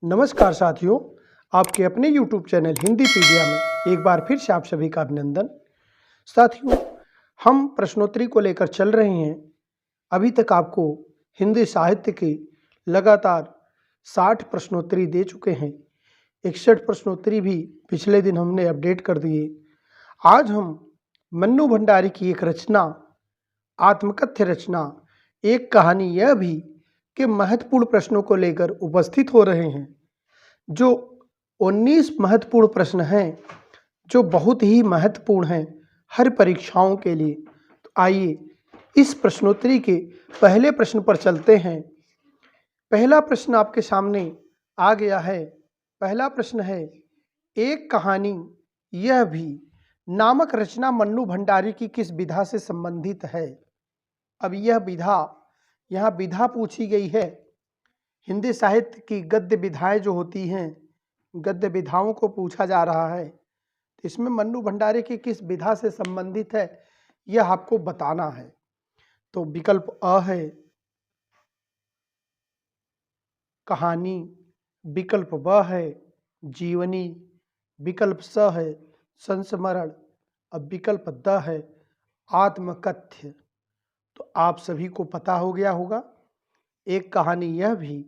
नमस्कार साथियों, आपके अपने YouTube चैनल हिंदी पीडिया में एक बार फिर से आप सभी का अभिनंदन। साथियों, हम प्रश्नोत्तरी को लेकर चल रहे हैं। अभी तक आपको हिंदी साहित्य की लगातार 60 प्रश्नोत्तरी दे चुके हैं। 61 प्रश्नोत्तरी भी पिछले दिन हमने अपडेट कर दिए। आज हम मन्नू भंडारी की एक रचना, आत्मकथ्य रचना, एक कहानी यह भी के महत्वपूर्ण प्रश्नों को लेकर उपस्थित हो रहे हैं। जो 19 महत्वपूर्ण प्रश्न हैं, जो बहुत ही महत्वपूर्ण हैं हर परीक्षाओं के लिए। तो आइए इस प्रश्नोत्तरी के पहले प्रश्न पर चलते हैं। पहला प्रश्न आपके सामने आ गया है। पहला प्रश्न है, एक कहानी यह भी नामक रचना मन्नू भंडारी की किस विधा से संबंधित है। अब यह विधा, यहाँ विधा पूछी गई है। हिंदी साहित्य की गद्य विधाएं जो होती हैं, गद्य विधाओं को पूछा जा रहा है। तो इसमें मन्नू भंडारी की किस विधा से संबंधित है, यह आपको बताना है। तो विकल्प अ है कहानी, विकल्प ब है जीवनी, विकल्प स है संस्मरण, अब विकल्प द है आत्मकथ्य। तो आप सभी को पता हो गया होगा, एक कहानी यह भी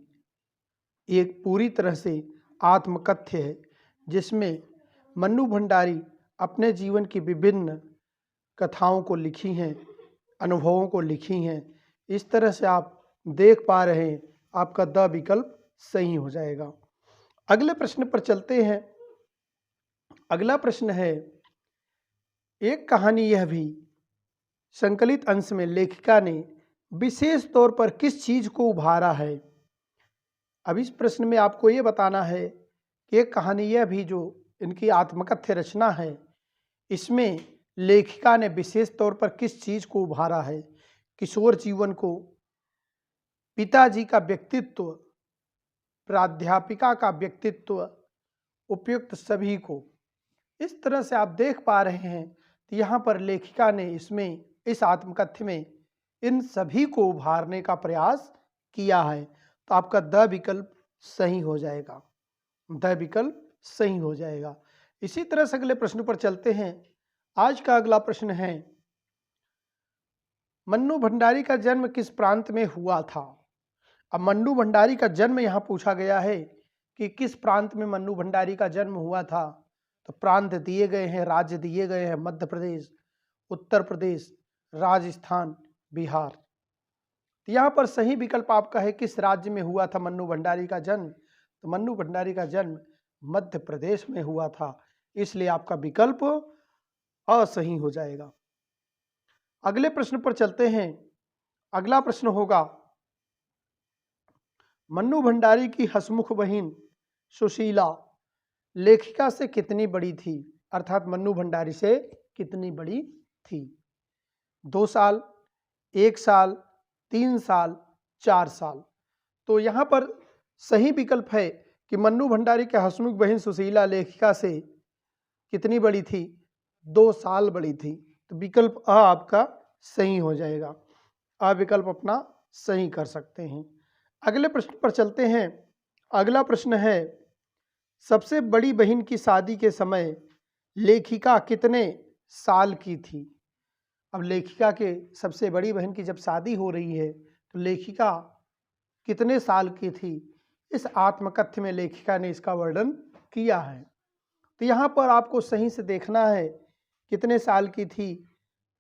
एक पूरी तरह से आत्मकथ्य है, जिसमें मन्नू भंडारी अपने जीवन की विभिन्न कथाओं को लिखी हैं, अनुभवों को लिखी हैं। इस तरह से आप देख पा रहे हैं, आपका द विकल्प सही हो जाएगा। अगले प्रश्न पर चलते हैं। अगला प्रश्न है, एक कहानी यह भी संकलित अंश में लेखिका ने विशेष तौर पर किस चीज को उभारा है। अब इस प्रश्न में आपको ये बताना है कि एक कहानी यह भी जो इनकी आत्मकथ्य रचना है, इसमें लेखिका ने विशेष तौर पर किस चीज को उभारा है। किशोर जीवन को, पिताजी का व्यक्तित्व, प्राध्यापिका का व्यक्तित्व, उपयुक्त सभी को। इस तरह से आप देख पा रहे हैं कि यहाँ पर लेखिका ने इसमें, इस आत्मकथ्य में इन सभी को उभारने का प्रयास किया है। तो आपका द विकल्प सही हो जाएगा, द विकल्प सही हो जाएगा। इसी तरह से अगले प्रश्न पर चलते हैं। आज का अगला प्रश्न है, मन्नू भंडारी का जन्म किस प्रांत में हुआ था। अब मन्नू भंडारी का जन्म यहाँ पूछा गया है कि किस प्रांत में मन्नू भंडारी का जन्म हुआ था। तो प्रांत दिए गए हैं, राज्य दिए गए हैं, मध्य प्रदेश, उत्तर प्रदेश, राजस्थान, बिहार। तो यहाँ पर सही विकल्प आपका है किस राज्य में हुआ था मन्नू भंडारी का जन्म। तो मन्नू भंडारी का जन्म मध्य प्रदेश में हुआ था, इसलिए आपका विकल्प असही हो जाएगा। अगले प्रश्न पर चलते हैं। अगला प्रश्न होगा, मन्नू भंडारी की हसमुख बहन सुशीला लेखिका से कितनी बड़ी थी, अर्थात मन्नू भंडारी से कितनी बड़ी थी। 2 साल, 1 साल, 3 साल, 4 साल। तो यहाँ पर सही विकल्प है कि मन्नू भंडारी के हसमुख बहन सुशीला लेखिका से कितनी बड़ी थी, 2 साल बड़ी थी। तो विकल्प अ आपका सही हो जाएगा। अ विकल्प अपना सही कर सकते हैं। अगले प्रश्न पर चलते हैं। अगला प्रश्न है, सबसे बड़ी बहन की शादी के समय लेखिका कितने साल की थी। अब लेखिका के सबसे बड़ी बहन की जब शादी हो रही है तो लेखिका कितने साल की थी, इस आत्मकथ्य में लेखिका ने इसका वर्णन किया है। तो यहाँ पर आपको सही से देखना है कितने साल की थी।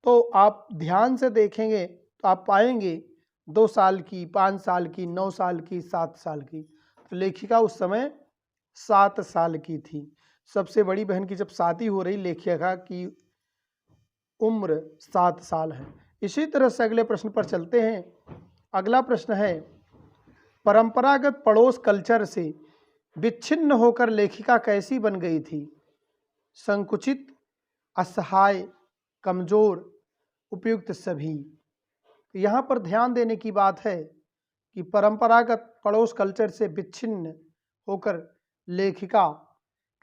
तो आप ध्यान से देखेंगे तो आप पाएंगे 2 साल की, 5 साल की, 9 साल की, 7 साल की। तो लेखिका उस समय 7 साल की थी। सबसे बड़ी बहन की जब शादी हो रही, लेखिका की उम्र 7 साल है। इसी तरह से अगले प्रश्न पर चलते हैं। अगला प्रश्न है, परंपरागत पड़ोस कल्चर से विच्छिन्न होकर लेखिका कैसी बन गई थी। संकुचित, असहाय, कमजोर, उपयुक्त सभी। यहाँ पर ध्यान देने की बात है कि परंपरागत पड़ोस कल्चर से विच्छिन्न होकर लेखिका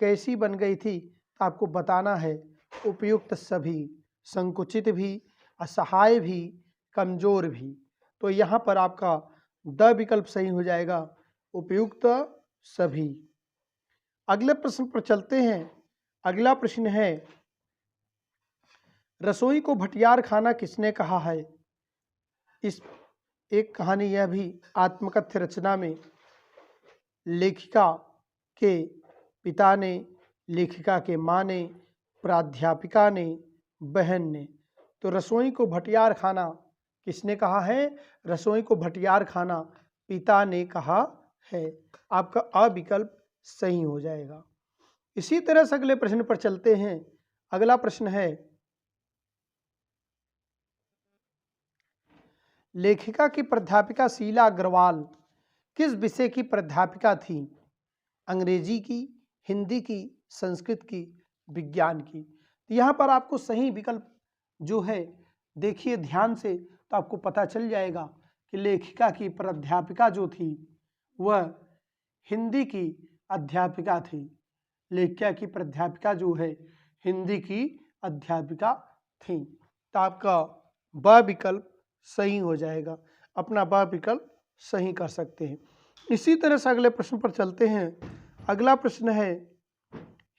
कैसी बन गई थी। तो आपको बताना है उपयुक्त सभी, संकुचित भी, असहाय भी, कमजोर भी। तो यहाँ पर आपका द विकल्प सही हो जाएगा, उपयुक्त सभी। अगले प्रश्न पर चलते हैं। अगला प्रश्न है, रसोई को भटियार खाना किसने कहा है? इस एक कहानी यह भी आत्मकथ्य रचना में लेखिका के पिता ने, लेखिका के माँ ने, प्राध्यापिका ने, बहन ने। तो रसोई को भटियार खाना किसने कहा है? रसोई को भटियार खाना पिता ने कहा है। आपका अ विकल्प सही हो जाएगा। इसी तरह से अगले प्रश्न पर चलते हैं। अगला प्रश्न है, लेखिका की प्राध्यापिका शीला अग्रवाल किस विषय की प्राध्यापिका थी? अंग्रेजी की, हिंदी की, संस्कृत की, विज्ञान की। तो यहाँ पर आपको सही विकल्प जो है देखिए ध्यान से, तो आपको पता चल जाएगा कि लेखिका की प्राध्यापिका जो थी वह हिंदी की अध्यापिका थी। लेखिका की प्राध्यापिका जो है हिंदी की अध्यापिका थी। तो आपका ब विकल्प सही हो जाएगा। अपना ब विकल्प सही कर सकते हैं। इसी तरह से अगले प्रश्न पर चलते हैं। अगला प्रश्न है,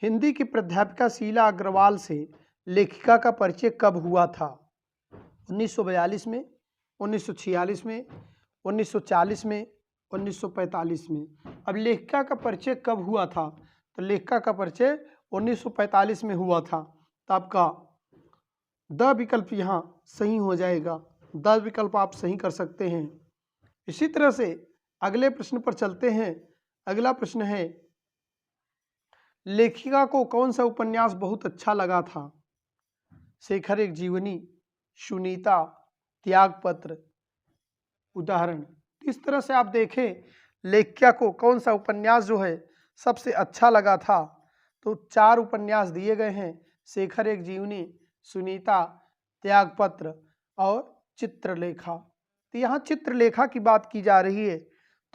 हिंदी की प्राध्यापिका शीला अग्रवाल से लेखिका का परिचय कब हुआ था? 1942 में, 1946 में, 1940 में, 1945 में। अब लेखिका का परिचय कब हुआ था? तो लेखिका का परिचय 1945 में हुआ था। तो आपका द विकल्प यहाँ सही हो जाएगा। द विकल्प आप सही कर सकते हैं। इसी तरह से अगले प्रश्न पर चलते हैं। अगला प्रश्न है, लेखिका को कौन सा उपन्यास बहुत अच्छा लगा था? शेखर एक जीवनी, सुनीता, त्यागपत्र। उदाहरण, इस तरह से आप देखें लेखिका को कौन सा उपन्यास जो है सबसे अच्छा लगा था, तो 4 उपन्यास दिए गए हैं। शेखर एक जीवनी, सुनीता, त्यागपत्र और चित्रलेखा। तो यहाँ चित्रलेखा की बात की जा रही है,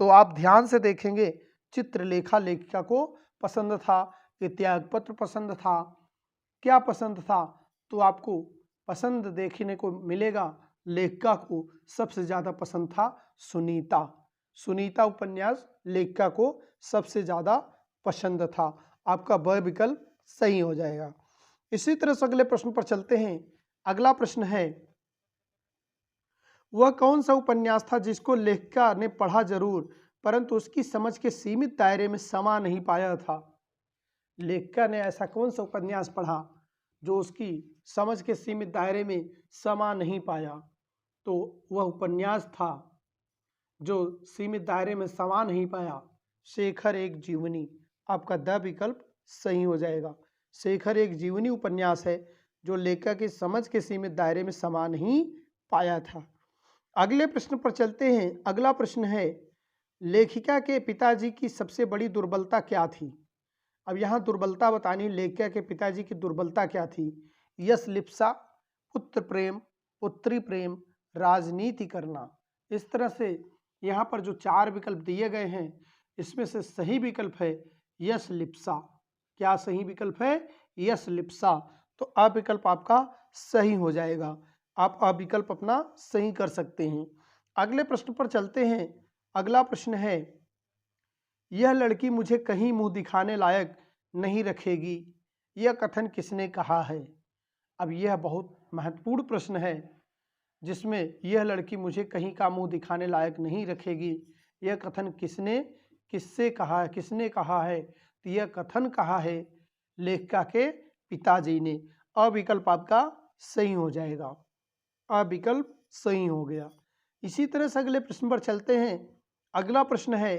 तो आप ध्यान से देखेंगे चित्रलेखा लेखिका को पसंद था कि त्यागपत्र पसंद था, क्या पसंद था? तो आपको पसंद देखने को मिलेगा लेखिका को सबसे ज़्यादा पसंद था सुनीता। सुनीता उपन्यास लेखिका को सबसे ज़्यादा पसंद था। आपका ब विकल्प सही हो जाएगा। इसी तरह से अगले प्रश्न पर चलते हैं। अगला प्रश्न है, वह कौन सा उपन्यास था जिसको लेखिका ने पढ़ा जरूर परंतु उसकी समझ के सीमित दायरे में समा नहीं पाया था? लेखिका ने ऐसा कौन सा उपन्यास पढ़ा जो उसकी समझ के सीमित दायरे में समा नहीं पाया? तो वह उपन्यास था जो सीमित दायरे में समा नहीं पाया, शेखर एक जीवनी। आपका द विकल्प सही हो जाएगा। शेखर एक जीवनी उपन्यास है जो लेखक की समझ के सीमित दायरे में समा नहीं पाया था। अगले प्रश्न पर चलते हैं। अगला प्रश्न है, लेखिका के पिताजी की सबसे बड़ी दुर्बलता क्या थी? अब यहाँ दुर्बलता बतानी, लेखिका के पिताजी की दुर्बलता क्या थी? यश लिप्सा, पुत्र प्रेम, पुत्री प्रेम, राजनीति करना। इस तरह से यहाँ पर जो 4 विकल्प दिए गए हैं इसमें से सही विकल्प है यश लिप्सा। क्या सही विकल्प है? यश लिप्सा। तो अ विकल्प आपका सही हो जाएगा। आप अ विकल्प अपना सही कर सकते हैं। अगले प्रश्न पर चलते हैं। अगला प्रश्न है, यह लड़की मुझे कहीं मुंह दिखाने लायक नहीं रखेगी, यह कथन किसने कहा है? अब यह बहुत महत्वपूर्ण प्रश्न है जिसमें यह लड़की मुझे कहीं का मुंह दिखाने लायक नहीं रखेगी, यह कथन किससे कहा है, किसने कहा है? तो यह कथन कहा है लेखिका के पिताजी ने। अ विकल्प आपका सही हो जाएगा। अ विकल्प सही हो गया। इसी तरह से अगले प्रश्न पर चलते हैं। अगला प्रश्न है,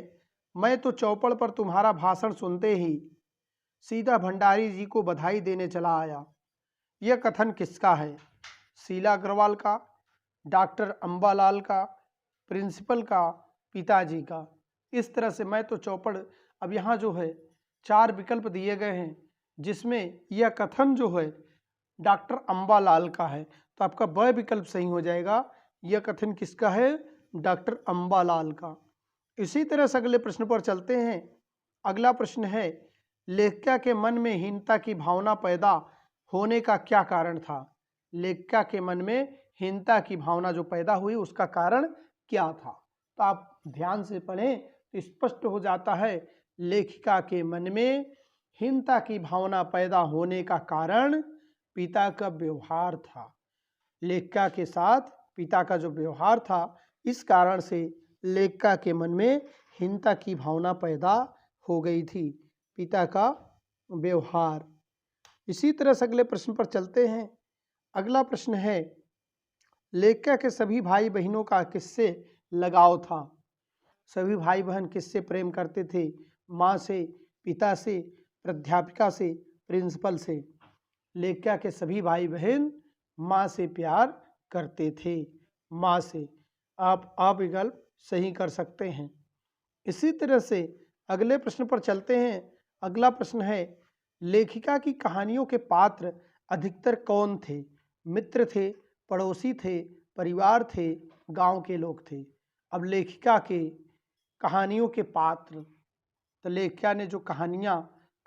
मैं तो चौपड़ पर तुम्हारा भाषण सुनते ही सीधा भंडारी जी को बधाई देने चला आया, यह कथन किसका है? शीला अग्रवाल का, डॉक्टर अंबालाल का, प्रिंसिपल का, पिताजी का। इस तरह से मैं तो चौपड़, अब यहाँ जो है 4 विकल्प दिए गए हैं जिसमें यह कथन जो है डॉक्टर अंबालाल का है। तो आपका ब विकल्प सही हो जाएगा। यह कथन किसका है? डॉक्टर अंबालाल का। इसी तरह से अगले प्रश्न पर चलते हैं। अगला प्रश्न है, लेखिका के मन में हीनता की भावना पैदा होने का क्या कारण था? लेखिका के मन में हीनता की भावना जो पैदा हुई उसका कारण क्या था? तो आप ध्यान से पढ़ें तो स्पष्ट हो जाता है लेखिका के मन में हीनता की भावना पैदा होने का कारण पिता का व्यवहार था। लेखिका के साथ पिता का जो व्यवहार था, इस कारण से लेखिका के मन में हीनता की भावना पैदा हो गई थी। पिता का व्यवहार। इसी तरह से अगले प्रश्न पर चलते हैं। अगला प्रश्न है, लेखिका के सभी भाई बहनों का किससे लगाव था? सभी भाई बहन किससे प्रेम करते थे? माँ से, पिता से, प्राध्यापिका से, प्रिंसिपल से। लेखिका के सभी भाई बहन माँ से प्यार करते थे, माँ से। आप विकल्प सही कर सकते हैं। इसी तरह से अगले प्रश्न पर चलते हैं। अगला प्रश्न है, लेखिका की कहानियों के पात्र अधिकतर कौन थे? मित्र थे, पड़ोसी थे, परिवार थे, गांव के लोग थे। अब लेखिका के कहानियों के पात्र, तो लेखिका ने जो कहानियाँ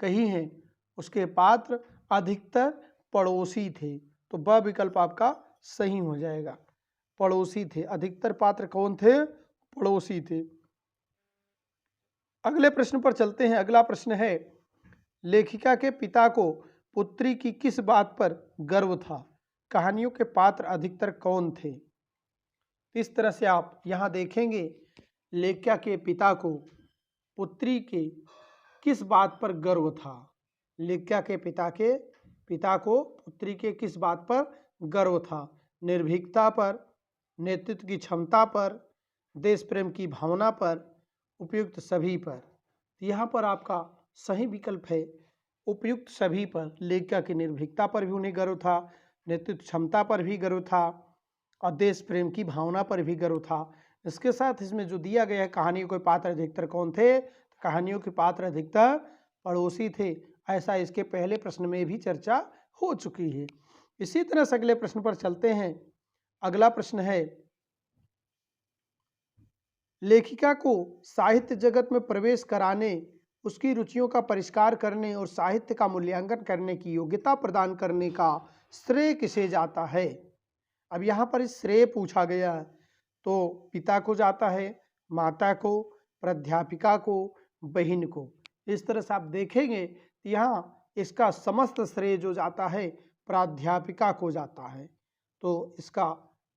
कही हैं उसके पात्र अधिकतर पड़ोसी थे, तो ब विकल्प आपका सही हो जाएगा। पड़ोसी थे। अधिकतर पात्र कौन थे? पड़ोसी थे। अगले प्रश्न पर चलते हैं। अगला प्रश्न है, लेखिका के पिता को पुत्री की किस बात पर गर्व था? कहानियों के पात्र अधिकतर कौन थे? इस तरह से आप यहाँ देखेंगे, लेखिका के पिता को पुत्री के किस बात पर गर्व था? लेखिका के पिता को पुत्री के किस बात पर गर्व था? निर्भीकता पर, नेतृत्व की क्षमता पर, देश प्रेम की भावना पर, उपयुक्त सभी पर। यहाँ पर आपका सही विकल्प है उपयुक्त सभी पर। लेखिका की निर्भीकता पर भी उन्हें गर्व था, नेतृत्व क्षमता पर भी गर्व था और देश प्रेम की भावना पर भी गर्व था। इसके साथ इसमें जो दिया गया है, कहानियों के पात्र अधिकतर कौन थे? कहानियों के पात्र अधिकतर पड़ोसी थे। ऐसा इसके पहले प्रश्न में भी चर्चा हो चुकी है। इसी तरह से अगले प्रश्न पर चलते हैं। अगला प्रश्न है, लेखिका को साहित्य जगत में प्रवेश कराने, उसकी रुचियों का परिष्कार करने और साहित्य का मूल्यांकन करने की योग्यता प्रदान करने का श्रेय किसे जाता है? अब यहाँ पर इस श्रेय पूछा गया है, तो पिता को जाता है, माता को, प्राध्यापिका को, बहन को। इस तरह से आप देखेंगे यहाँ इसका समस्त श्रेय जो जाता है प्राध्यापिका को जाता है, तो इसका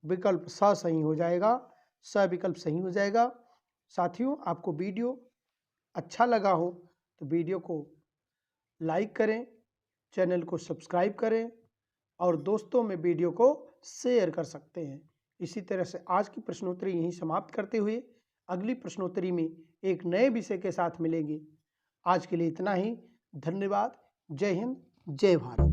विकल्प स सही हो जाएगा। स विकल्प सही हो जाएगा। साथियों, आपको वीडियो अच्छा लगा हो तो वीडियो को लाइक करें, चैनल को सब्सक्राइब करें और दोस्तों में वीडियो को शेयर कर सकते हैं। इसी तरह से आज की प्रश्नोत्तरी यहीं समाप्त करते हुए अगली प्रश्नोत्तरी में एक नए विषय के साथ मिलेंगे। आज के लिए इतना ही। धन्यवाद। जय हिंद, जय भारत।